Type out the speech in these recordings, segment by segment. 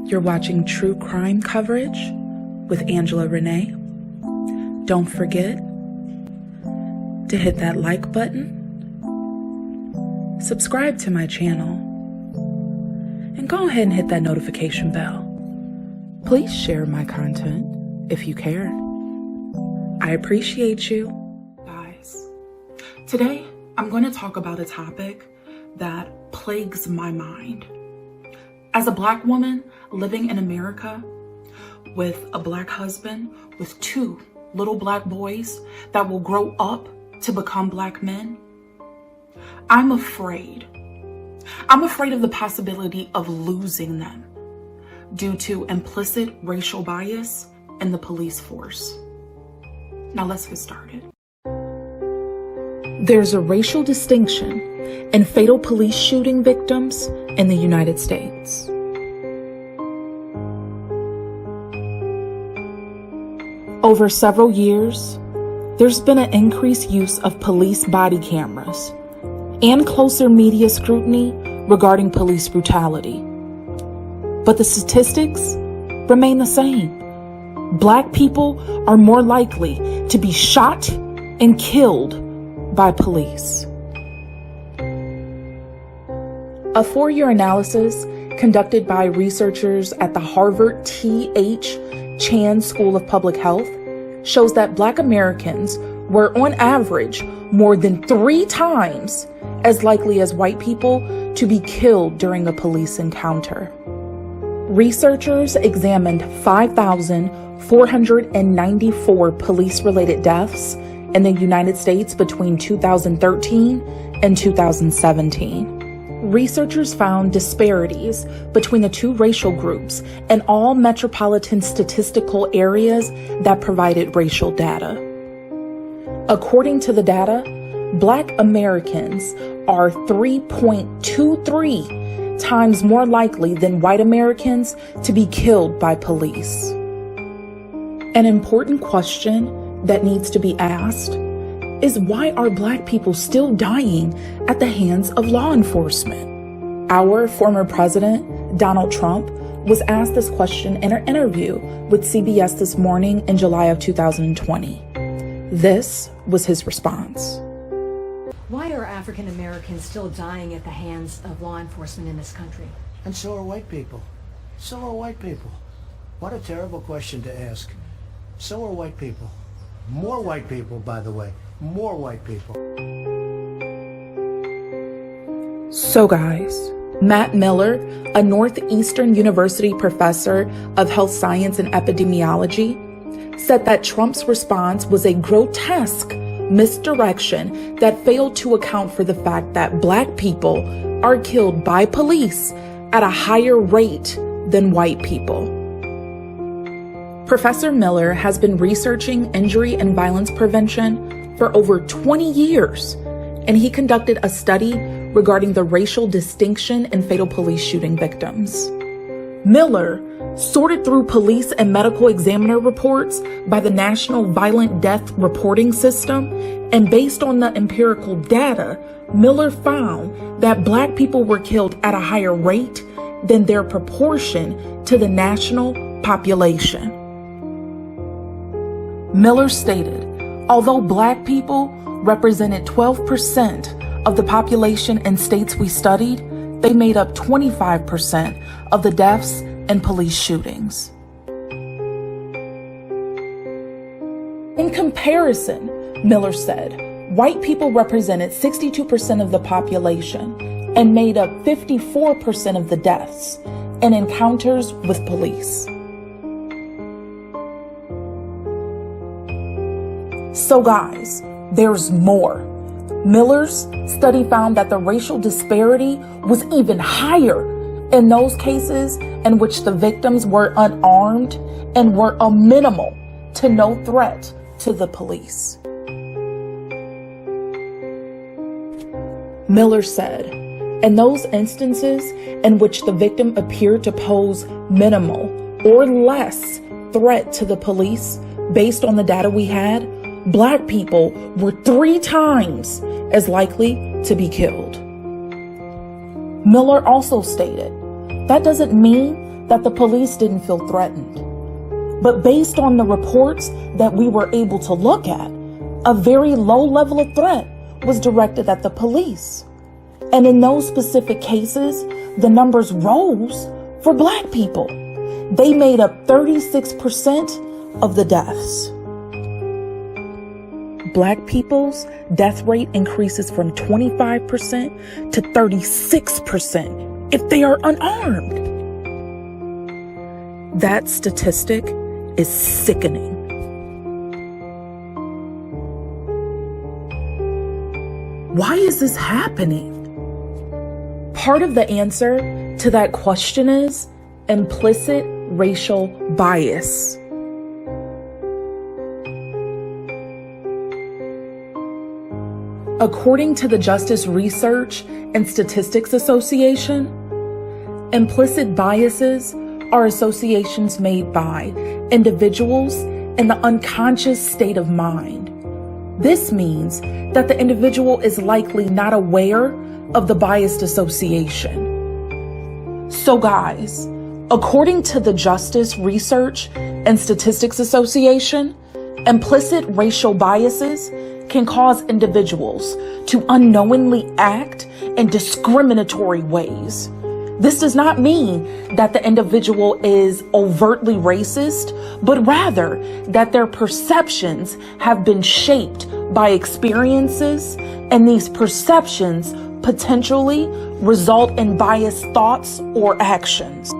You're watching true crime coverage with Renee. Don't forget to hit that like button, subscribe to my channel, and go ahead and hit that notification bell. Please share my content if you care. I appreciate you. Guys, today I'm going to talk about a topic that plagues my mind. As a Black woman living in America with a Black husband, with 2 little Black boys that will grow up to become Black men, I'm afraid. I'm afraid of the possibility of losing them due to implicit racial bias in the police force. Now let's get started. There's a racial distinction in fatal police shooting victims in the United States. Over several years, there's been an increased use of police body cameras and closer media scrutiny regarding police brutality. But the statistics remain the same. Black people are more likely to be shot and killed by police. A 4-year analysis conducted by researchers at the Harvard T.H. Chan School of Public Health shows that Black Americans were on average more than 3 times as likely as white people to be killed during a police encounter. Researchers examined 5,494 police-related deaths in the United States between 2013 and 2017. Researchers found disparities between the 2 racial groups in all metropolitan statistical areas that provided racial data. According to the data, Black Americans are 3.23 times more likely than white Americans to be killed by police. An important question that needs to be asked is, why are Black people still dying at the hands of law enforcement? Our former president, Donald Trump, was asked this question in an interview with CBS This Morning in July of 2020. This was his response. Why are African Americans still dying at the hands of law enforcement in this country? And so are white people. So are white people. What a terrible question to ask. So are white people. More white people, by the way. More white people. So guys, Matt Miller, a Northeastern University professor of health science and epidemiology, said that Trump's response was a grotesque misdirection that failed to account for the fact that Black people are killed by police at a higher rate than white people. Professor Miller has been researching injury and violence prevention for over 20 years, and he conducted a study regarding the racial distinction in fatal police shooting victims. Miller sorted through police and medical examiner reports by the National Violent Death Reporting System, and based on the empirical data, Miller found that Black people were killed at a higher rate than their proportion to the national population. Miller stated, although Black people represented 12% of the population in states we studied, they made up 25% of the deaths in police shootings. In comparison, Miller said, white people represented 62% of the population and made up 54% of the deaths in encounters with police. So guys, there's more. Miller's study found that the racial disparity was even higher in those cases in which the victims were unarmed and were a minimal to no threat to the police. Miller said, in those instances in which the victim appeared to pose minimal or less threat to the police, based on the data we had, Black people were 3 times as likely to be killed. Miller also stated, that doesn't mean that the police didn't feel threatened. But based on the reports that we were able to look at, a very low level of threat was directed at the police. And in those specific cases, the numbers rose for Black people. They made up 36% of the deaths. Black people's death rate increases from 25% to 36% if they are unarmed. That statistic is sickening. Why is this happening? Part of the answer to that question is implicit racial bias. According to the Justice Research and Statistics Association, implicit biases are associations made by individuals in the unconscious state of mind. This means that the individual is likely not aware of the biased association. So guys, according to the Justice Research and Statistics Association, implicit racial biases can cause individuals to unknowingly act in discriminatory ways. This does not mean that the individual is overtly racist, but rather that their perceptions have been shaped by experiences, and these perceptions potentially result in biased thoughts or actions.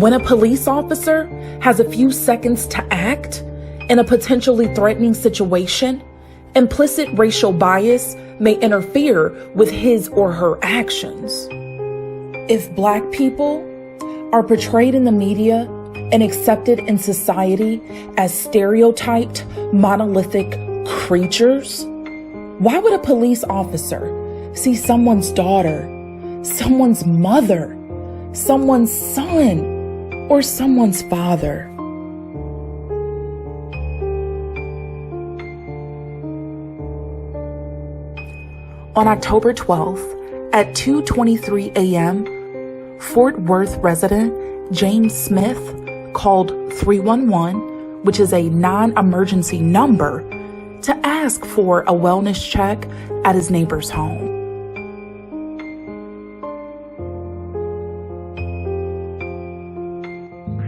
When a police officer has a few seconds to act in a potentially threatening situation, implicit racial bias may interfere with his or her actions. If Black people are portrayed in the media and accepted in society as stereotyped, monolithic creatures, why would a police officer see someone's daughter, someone's mother, someone's son, or someone's father? On October 12th at 2:23 a.m., Fort Worth resident James Smith called 311, which is a non-emergency number, to ask for a wellness check at his neighbor's home.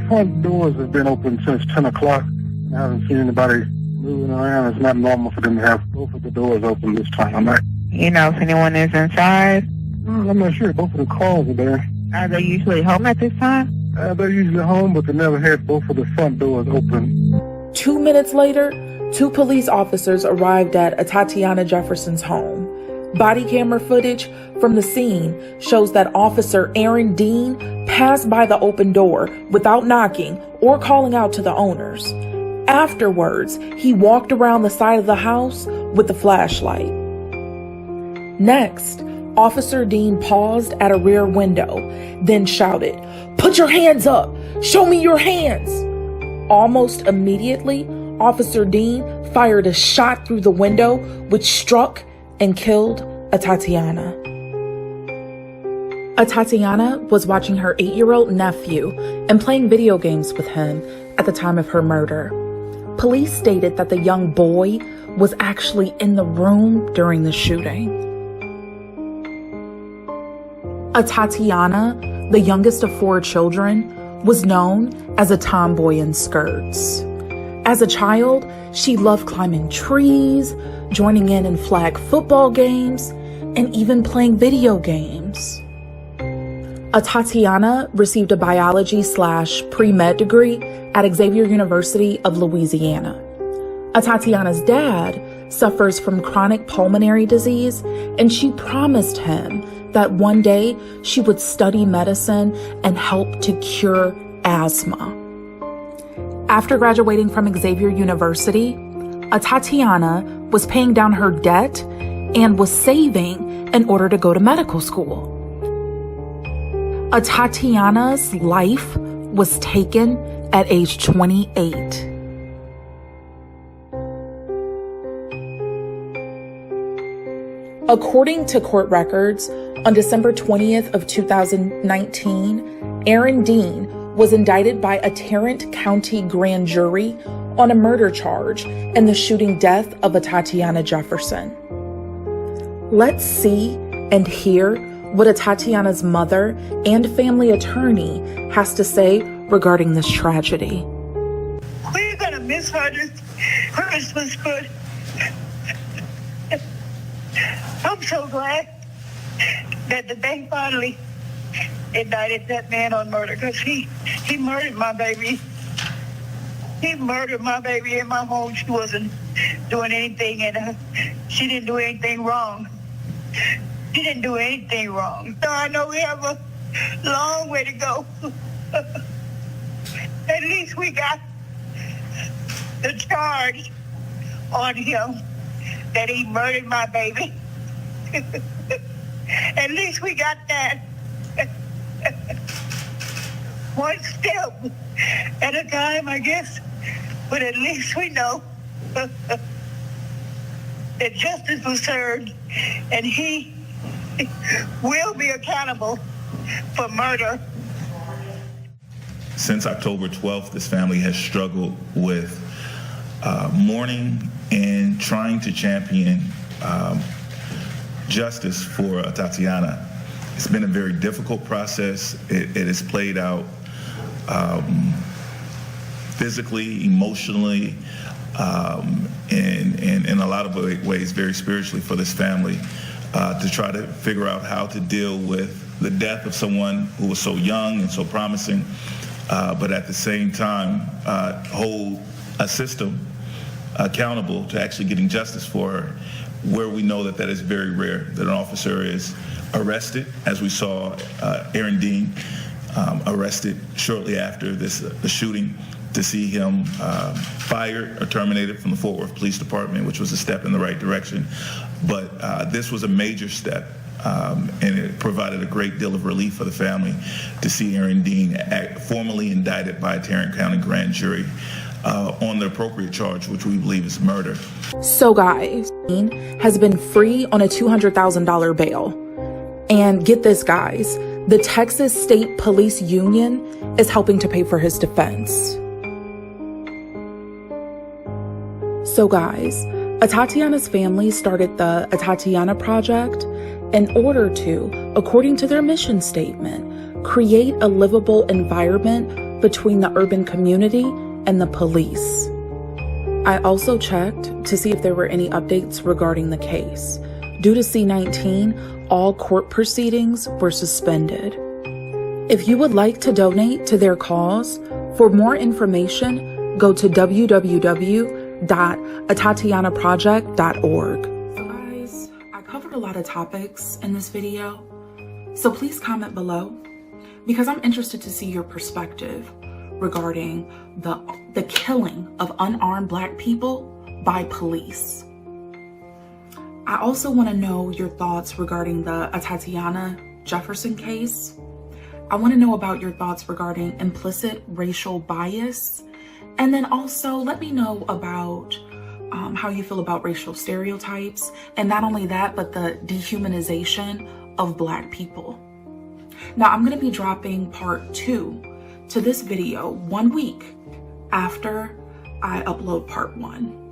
Front doors have been open since 10 o'clock. I haven't seen anybody moving around. It's not normal for them to have both of the doors open this time of night. You know if anyone is inside? I'm not sure. Both of the cars are there. Are they usually home at this time? They're usually home, but they never had both of the front doors open. 2 minutes later, 2 police officers arrived at Atatiana Jefferson's home. Body camera footage from the scene shows that Officer Aaron Dean passed by the open door without knocking or calling out to the owners. Afterwards, he walked around the side of the house with a flashlight. Next, Officer Dean paused at a rear window, then shouted, "Put your hands up! Show me your hands!" Almost immediately, Officer Dean fired a shot through the window, which struck and killed Atatiana. Atatiana was watching her 8-year-old nephew and playing video games with him at the time of her murder. Police stated that the young boy was actually in the room during the shooting. Atatiana, the youngest of 4 children, was known as a tomboy in skirts. As a child, she loved climbing trees, joining in flag football games, and even playing video games. Atatiana received a biology/pre-med degree at Xavier University of Louisiana. Atatiana's dad suffers from chronic pulmonary disease, and she promised him that one day she would study medicine and help to cure asthma. After graduating from Xavier University, Atatiana was paying down her debt and was saving in order to go to medical school. Atatiana's life was taken at age 28. According to court records, On December 20th of 2019, Aaron Dean was indicted by a Tarrant County grand jury on a murder charge in the shooting death of Atatiana Jefferson. Let's see and hear what Atatiana's mother and family attorney has to say regarding this tragedy. We're gonna miss her this Christmas, but I'm so glad that the day finally indicted that man on murder, because he murdered my baby. He murdered my baby in my home. She wasn't doing anything, and she didn't do anything wrong. She didn't do anything wrong. So I know we have a long way to go. At least we got the charge on him that he murdered my baby. At least we got that. One step at a time, I guess. But at least we know that justice was served, and he will be accountable for murder. Since October 12th, this family has struggled with mourning and trying to champion justice for Atatiana. It's been a very difficult process. It has played out physically, emotionally, and in a lot of ways, very spiritually for this family, to try to figure out how to deal with the death of someone who was so young and so promising, but at the same time hold a system accountable to actually getting justice for her, where we know that is very rare, that an officer is arrested, as we saw Aaron Dean arrested shortly after the shooting, to see him fired or terminated from the Fort Worth Police Department, which was a step in the right direction. But this was a major step, and it provided a great deal of relief for the family to see Aaron Dean formally indicted by a Tarrant County grand jury on the appropriate charge, which we believe is murder. So guys, Dean has been free on a $200,000 bail. And get this, guys, the Texas State Police Union is helping to pay for his defense. So guys, Atatiana's family started the Atatiana Project in order to, according to their mission statement, create a livable environment between the urban community and the police. I also checked to see if there were any updates regarding the case. Due to C-19, all court proceedings were suspended. If you would like to donate to their cause, for more information, go to www.atatianaproject.org. So guys, I covered a lot of topics in this video, so please comment below, because I'm interested to see your perspective regarding the killing of unarmed Black people by police. I also want to know your thoughts regarding the Atatiana Jefferson case. I want to know about your thoughts regarding implicit racial bias. And then also let me know about how you feel about racial stereotypes. And not only that, but the dehumanization of Black people. Now, I'm going to be dropping part 2 to this video 1 week after I upload part 1.